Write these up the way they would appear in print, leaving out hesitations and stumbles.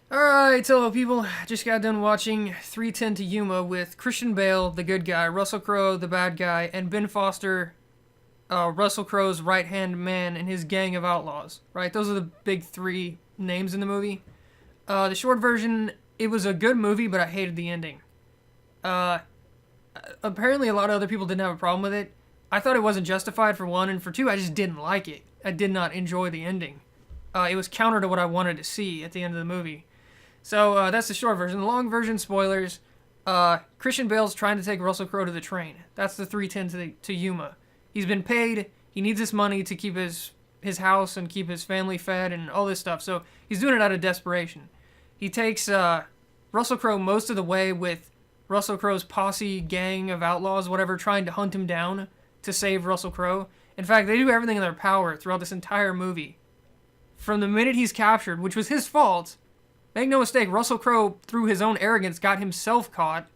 Alright, hello people. Just got done watching 310 to Yuma with Christian Bale, the good guy, Russell Crowe, the bad guy, and Ben Foster, Russell Crowe's right-hand man and his gang of outlaws. Right? Those are the big three names in the movie. The short version, it was a good movie, but I hated the ending. Uh, Apparently a lot of other people didn't have a problem with it. I thought it wasn't justified for one, and for two, I just didn't like it. I did not enjoy the ending. It was counter to what I wanted to see at the end of the movie. So that's the short version. The long version, spoilers. Christian Bale's trying to take Russell Crowe to the train. That's the 310 to Yuma. He's been paid. He needs this money to keep his house and keep his family fed and all this stuff. So he's doing it out of desperation. He takes Russell Crowe most of the way with Russell Crowe's posse gang of outlaws, whatever, trying to hunt him down to save Russell Crowe. In fact, they do everything in their power throughout this entire movie. From the minute he's captured, which was his fault. Make no mistake, Russell Crowe, through his own arrogance, got himself caught,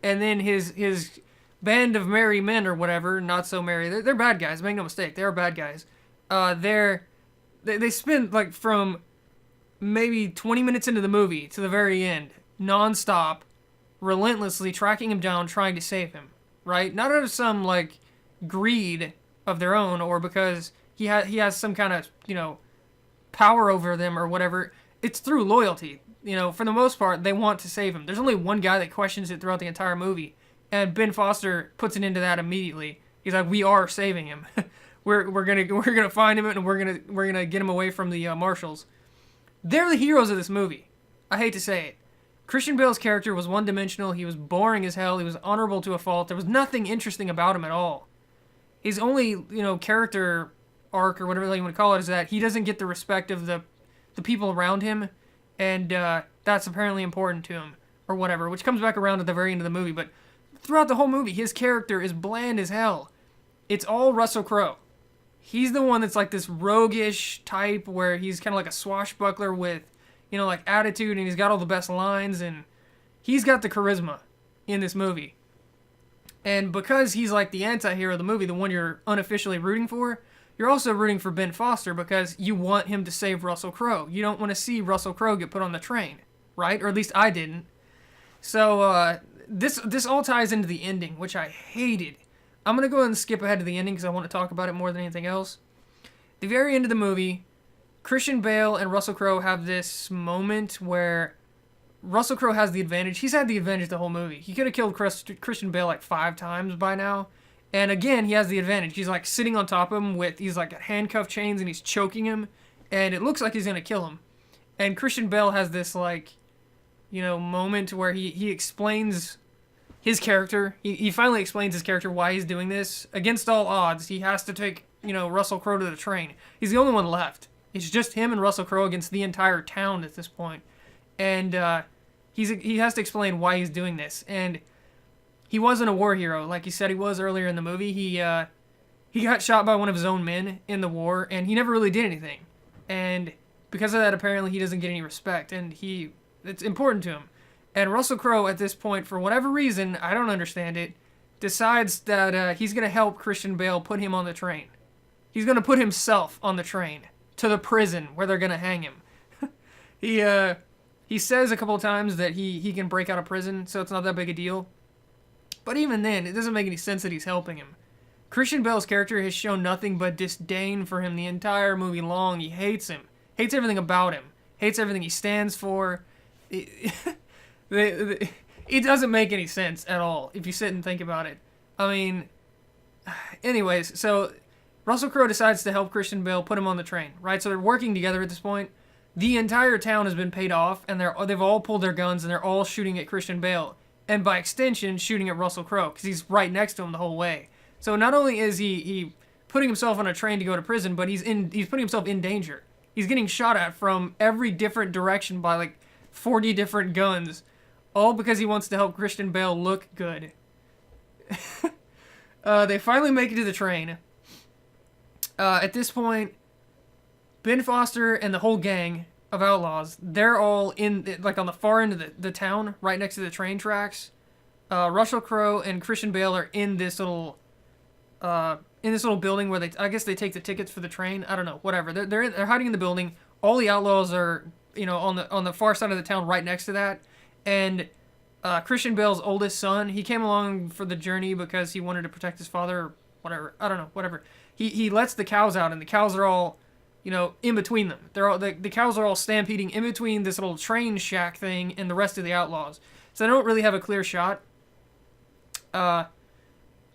and then his band of merry men or whatever, not so merry, they're bad guys. Make no mistake, they are bad guys. They spend like from maybe 20 minutes into the movie to the very end, nonstop, relentlessly tracking him down, trying to save him. Right? Not out of some like greed of their own, or because he has some kind of power over them or whatever. It's through loyalty. For the most part, they want to save him. There's only one guy that questions it throughout the entire movie, and Ben Foster puts it into that immediately. He's like, "We are saving him. we're gonna find him, and we're gonna get him away from the marshals." They're the heroes of this movie. I hate to say it. Christian Bale's character was one-dimensional. He was boring as hell. He was honorable to a fault. There was nothing interesting about him at all. His only character arc or whatever you want to call it is that he doesn't get the respect of the people around him, and that's apparently important to him, or whatever, which comes back around at the very end of the movie. But throughout the whole movie, his character is bland as hell. It's all Russell Crowe. He's the one that's like this roguish type, where he's kind of like a swashbuckler with, like attitude, and he's got all the best lines, and he's got the charisma in this movie. And because he's like the anti-hero of the movie, the one you're unofficially rooting for, you're also rooting for Ben Foster because you want him to save Russell Crowe. You don't want to see Russell Crowe get put on the train, right? Or at least I didn't. So this all ties into the ending, which I hated. I'm going to go ahead and skip ahead to the ending because I want to talk about it more than anything else. The very end of the movie, Christian Bale and Russell Crowe have this moment where Russell Crowe has the advantage. He's had the advantage the whole movie. He could have killed Christian Bale like 5 times by now. And again, he has the advantage. He's like sitting on top of him he's like got handcuff chains and he's choking him. And it looks like he's going to kill him. And Christian Bale has this like, moment where he explains his character. He finally explains his character why he's doing this. Against all odds, he has to take, Russell Crowe to the train. He's the only one left. It's just him and Russell Crowe against the entire town at this point. And he has to explain why he's doing this. And he wasn't a war hero like he said he was earlier in the movie. He got shot by one of his own men in the war, and he never really did anything. And because of that, apparently he doesn't get any respect, and it's important to him. And Russell Crowe, at this point, for whatever reason, I don't understand it, decides that he's going to help Christian Bale put him on the train. He's going to put himself on the train to the prison where they're going to hang him. He says a couple of times that he can break out of prison, so it's not that big a deal. But even then, it doesn't make any sense that he's helping him. Christian Bale's character has shown nothing but disdain for him the entire movie long. He hates him. Hates everything about him. Hates everything he stands for. It doesn't make any sense at all if you sit and think about it. I mean, anyways, so Russell Crowe decides to help Christian Bale put him on the train, right? So they're working together at this point. The entire town has been paid off, and they've all pulled their guns, and they're all shooting at Christian Bale. And by extension, shooting at Russell Crowe, because he's right next to him the whole way. So not only is he putting himself on a train to go to prison, but he's putting himself in danger. He's getting shot at from every different direction by like 40 different guns, all because he wants to help Christian Bale look good. They finally make it to the train. At this point, Ben Foster and the whole gang of outlaws, they're all in like on the far end of the town, right next to the train tracks. Russell Crowe and Christian Bale are in this little building where I guess they take the tickets for the train. I don't know, whatever. They're hiding in the building. All the outlaws are on the far side of the town, right next to that, and Christian Bale's oldest son, he came along for the journey because he wanted to protect his father, or whatever. I don't know, whatever. He lets the cows out, and the cows are all, in between them. They're all the cows are all stampeding in between this little train shack thing and the rest of the outlaws. So they don't really have a clear shot.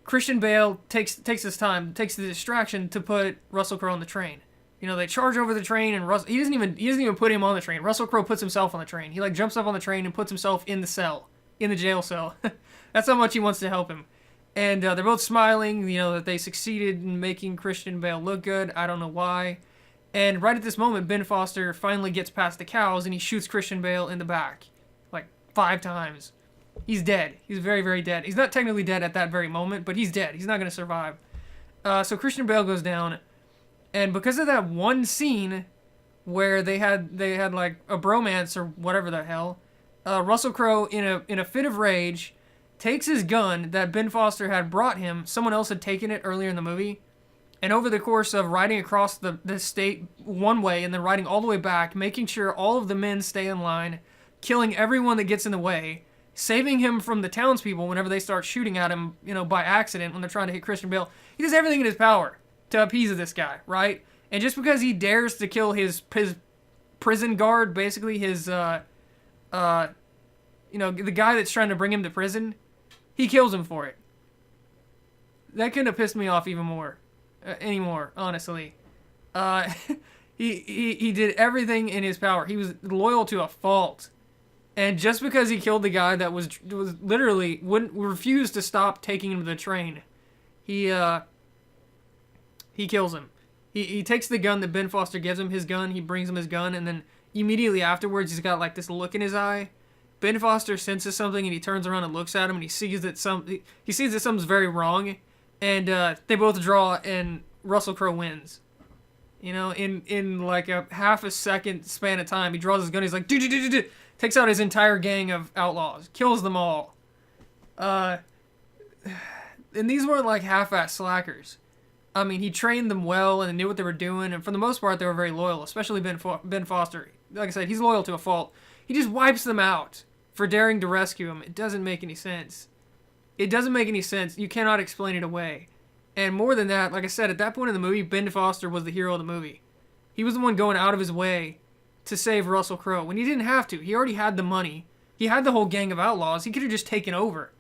Christian Bale takes his time, takes the distraction to put Russell Crowe on the train. They charge over the train, and he doesn't even put him on the train. Russell Crowe puts himself on the train. He jumps up on the train and puts himself in the jail cell. That's how much he wants to help him. And they're both smiling, that they succeeded in making Christian Bale look good. I don't know why. And right at this moment, Ben Foster finally gets past the cows, and he shoots Christian Bale in the back, 5 times. He's dead. He's very, very dead. He's not technically dead at that very moment, but he's dead. He's not going to survive. So Christian Bale goes down, and because of that one scene where they had a bromance or whatever the hell, Russell Crowe, in a fit of rage, takes his gun that Ben Foster had brought him. Someone else had taken it earlier in the movie. And over the course of riding across the state one way and then riding all the way back, making sure all of the men stay in line, killing everyone that gets in the way, saving him from the townspeople whenever they start shooting at him, by accident when they're trying to hit Christian Bale. He does everything in his power to appease this guy, right? And just because he dares to kill his prison guard, basically the guy that's trying to bring him to prison, he kills him for it. That couldn't have pissed me off even more. Anymore, honestly. He did everything in his power. He was loyal to a fault. And just because he killed the guy that was literally wouldn't refuse to stop taking him to the train, he kills him. He takes the gun that Ben Foster gives him, his gun, he brings him his gun, and then immediately afterwards he's got this look in his eye. Ben Foster senses something, and he turns around and looks at him, and he sees that something's very wrong. And they both draw, and Russell Crowe wins. In a half a second span of time, he draws his gun. He's like, do, takes out his entire gang of outlaws, kills them all. And these weren't half-ass slackers. I mean, he trained them well and knew what they were doing, and for the most part, they were very loyal. Especially Ben Foster. Like I said, he's loyal to a fault. He just wipes them out for daring to rescue him. It doesn't make any sense. It doesn't make any sense. You cannot explain it away. And more than that, like I said, at that point in the movie, Ben Foster was the hero of the movie. He was the one going out of his way to save Russell Crowe when he didn't have to. He already had the money. He had the whole gang of outlaws. He could have just taken over.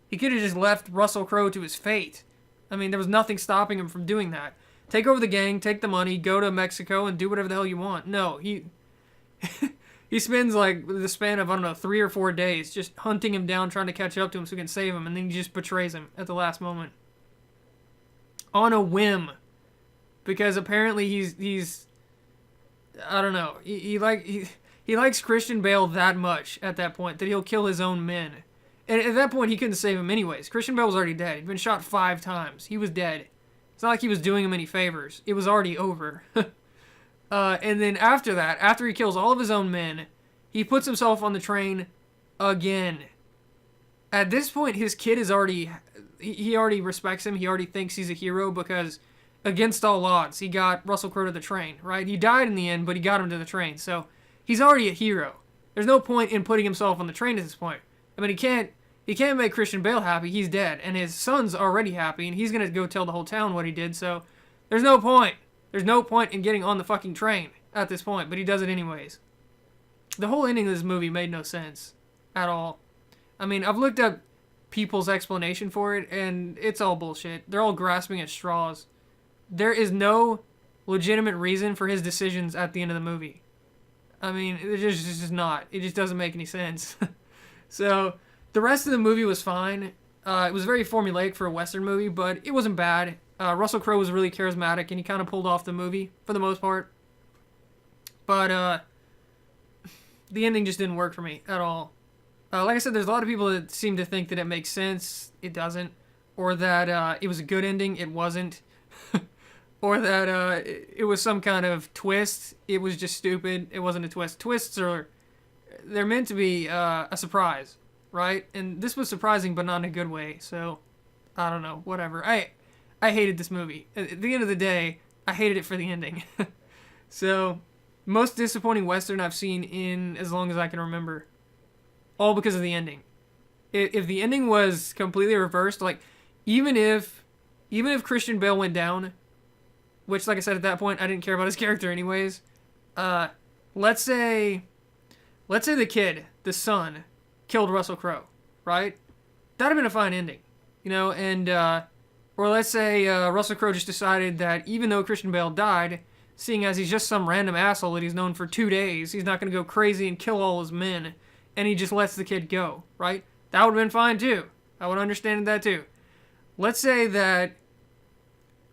He could have just left Russell Crowe to his fate. I mean, there was nothing stopping him from doing that. Take over the gang, take the money, go to Mexico, and do whatever the hell you want. No, he spends the span of, 3 or 4 days just hunting him down, trying to catch up to him so he can save him, and then he just betrays him at the last moment. On a whim. Because apparently he's I don't know. He likes Christian Bale that much at that point that he'll kill his own men. And at that point he couldn't save him anyways. Christian Bale was already dead. He'd been shot 5 times. He was dead. It's not like he was doing him any favors. It was already over. And then after that, after he kills all of his own men, he puts himself on the train again. At this point, his kid is already... He already respects him. He already thinks he's a hero because, against all odds, he got Russell Crowe to the train, right? He died in the end, but he got him to the train. So, he's already a hero. There's no point in putting himself on the train at this point. I mean, he can't make Christian Bale happy. He's dead. And his son's already happy, and he's going to go tell the whole town what he did. So, there's no point. There's no point in getting on the fucking train at this point, but he does it anyways. The whole ending of this movie made no sense at all. I mean, I've looked up people's explanation for it, and it's all bullshit. They're all grasping at straws. There is no legitimate reason for his decisions at the end of the movie. I mean, it's just not. It just doesn't make any sense. So, the rest of the movie was fine. It was very formulaic for a Western movie, but it wasn't bad. Russell Crowe was really charismatic, and he kind of pulled off the movie, for the most part. But, the ending just didn't work for me at all. Like I said, there's a lot of people that seem to think that it makes sense. It doesn't. Or that it was a good ending. It wasn't. Or that it was some kind of twist. It was just stupid. It wasn't a twist. Twists they're meant to be a surprise, right? And this was surprising, but not in a good way. So, I don't know. Whatever. I hated this movie. At the end of the day, I hated it for the ending. So, Most disappointing Western I've seen in as long as I can remember. All because of the ending. If the ending was completely reversed, like, even if Christian Bale went down, which, like I said, at that point, I didn't care about his character anyways. Let's say the kid, the son, killed Russell Crowe, right? That'd have been a fine ending, you know, and, or let's say, Russell Crowe just decided that even though Christian Bale died, seeing as he's just some random asshole that he's known for 2 days, he's not going to go crazy and kill all his men, and he just lets the kid go, right? That would have been fine, too. I would understand that, too. Let's say that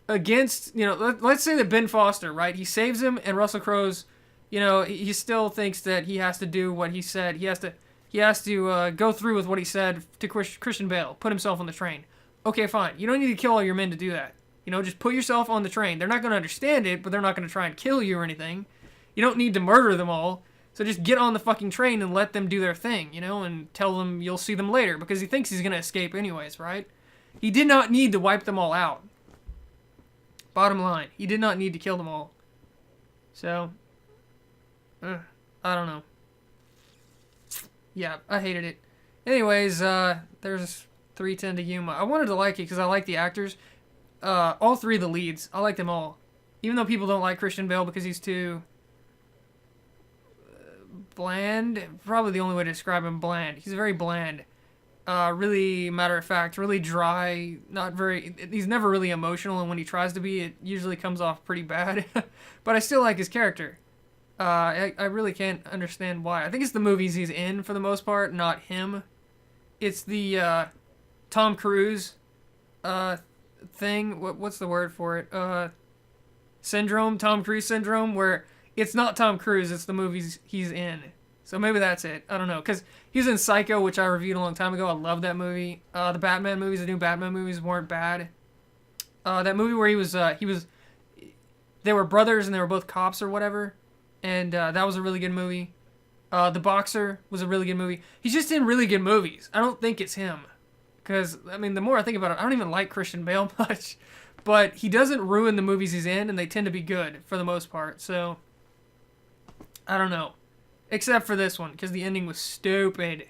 against, you know, let's say that Ben Foster, right? He saves him, and Russell Crowe's, you know, he still thinks that he has to do what he said. He has to go through with what he said to Christian Bale, put himself on the train. Okay, fine. You don't need to kill all your men to do that. You know, just put yourself on the train. They're not going to understand it, but they're not going to try and kill you or anything. You don't need to murder them all. So just get on the fucking train and let them do their thing, you know, and tell them you'll see them later, because he thinks he's going to escape anyways, right? He did not need to wipe them all out. Bottom line, he did not need to kill them all. So, I don't know. Yeah, I hated it. Anyways, there's 310 To Yuma. I wanted to like it because I like the actors. All three of the leads, I like them all. Even though people don't like Christian Bale because he's too bland. Probably the only way to describe him, bland. He's very bland. Really matter of fact, really dry, he's never really emotional, and when he tries to be, it usually comes off pretty bad. But I still like his character. I really can't understand why. I think it's the movies he's in for the most part, not him. It's the Tom Cruise thing. What's the word for it? Syndrome, Tom Cruise syndrome, where it's not Tom Cruise, it's the movies he's in. So maybe that's it. I don't know. Because he was in Psycho, which I reviewed a long time ago. I love that movie. The Batman movies, the new Batman movies weren't bad. That movie where they were brothers and they were both cops or whatever. And that was a really good movie. The Boxer was a really good movie. He's just in really good movies. I don't think it's him. Because, I mean, the more I think about it, I don't even like Christian Bale much. But he doesn't ruin the movies he's in, and they tend to be good for the most part. So, I don't know. Except for this one, because the ending was stupid.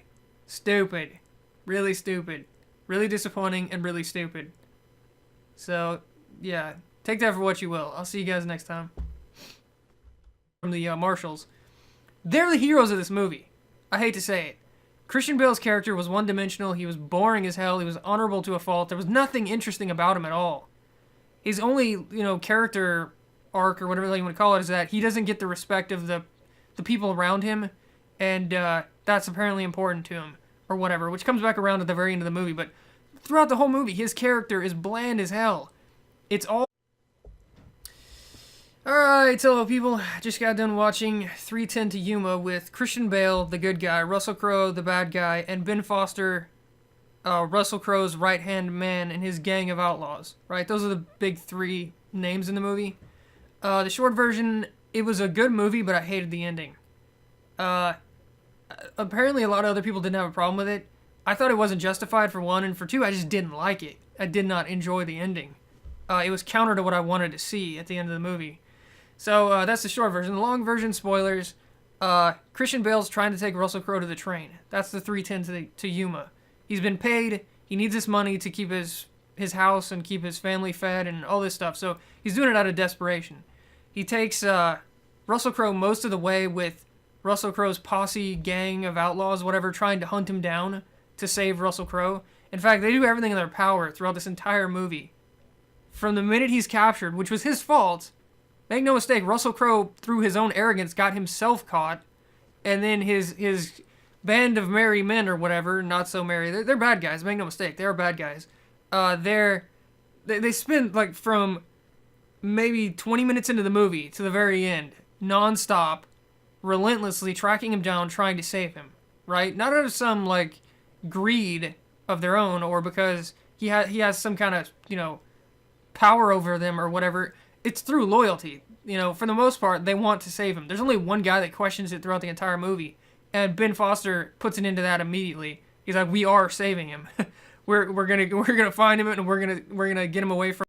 Stupid. Really stupid. Really disappointing and really stupid. So, yeah. Take that for what you will. I'll see you guys next time. From the Marshals. They're the heroes of this movie. I hate to say it. Christian Bale's character was one-dimensional. He was boring as hell. He was honorable to a fault. There was nothing interesting about him at all. His only, you know, character arc, or whatever you want to call it, is that he doesn't get the respect of the people around him, and that's apparently important to him, or whatever, which comes back around at the very end of the movie. But throughout the whole movie, his character is bland as hell. It's all... Alright, hello people. Just got done watching 310 To Yuma with Christian Bale, the good guy, Russell Crowe, the bad guy, and Ben Foster, Russell Crowe's right-hand man, and his gang of outlaws. Right? Those are the big three names in the movie. The short version... It was a good movie, but I hated the ending. Apparently a lot of other people didn't have a problem with it. I thought it wasn't justified, for one, and for two, I just didn't like it. I did not enjoy the ending. It was counter to what I wanted to see at the end of the movie. So, that's the short version. The long version, spoilers. Christian Bale's trying to take Russell Crowe to the train. That's the 310 to Yuma. He's been paid. He needs this money to keep his house and keep his family fed and all this stuff. So, he's doing it out of desperation. He takes Russell Crowe most of the way with Russell Crowe's posse, gang of outlaws, whatever, trying to hunt him down to save Russell Crowe. In fact, they do everything in their power throughout this entire movie. From the minute he's captured, which was his fault, make no mistake, Russell Crowe, through his own arrogance, got himself caught, and then his band of merry men or whatever, not so merry, they're bad guys, make no mistake, they are bad guys. They spend, like, from maybe 20 minutes into the movie to the very end, non-stop, relentlessly tracking him down, trying to save him, right? Not out of some, like, greed of their own, or because he has some kind of, you know, power over them or whatever. It's through loyalty. You know, for the most part, they want to save him. There's only one guy that questions it throughout the entire movie, and Ben Foster puts it into that immediately. He's like, "We are saving him. we're gonna find him, and we're gonna get him away from."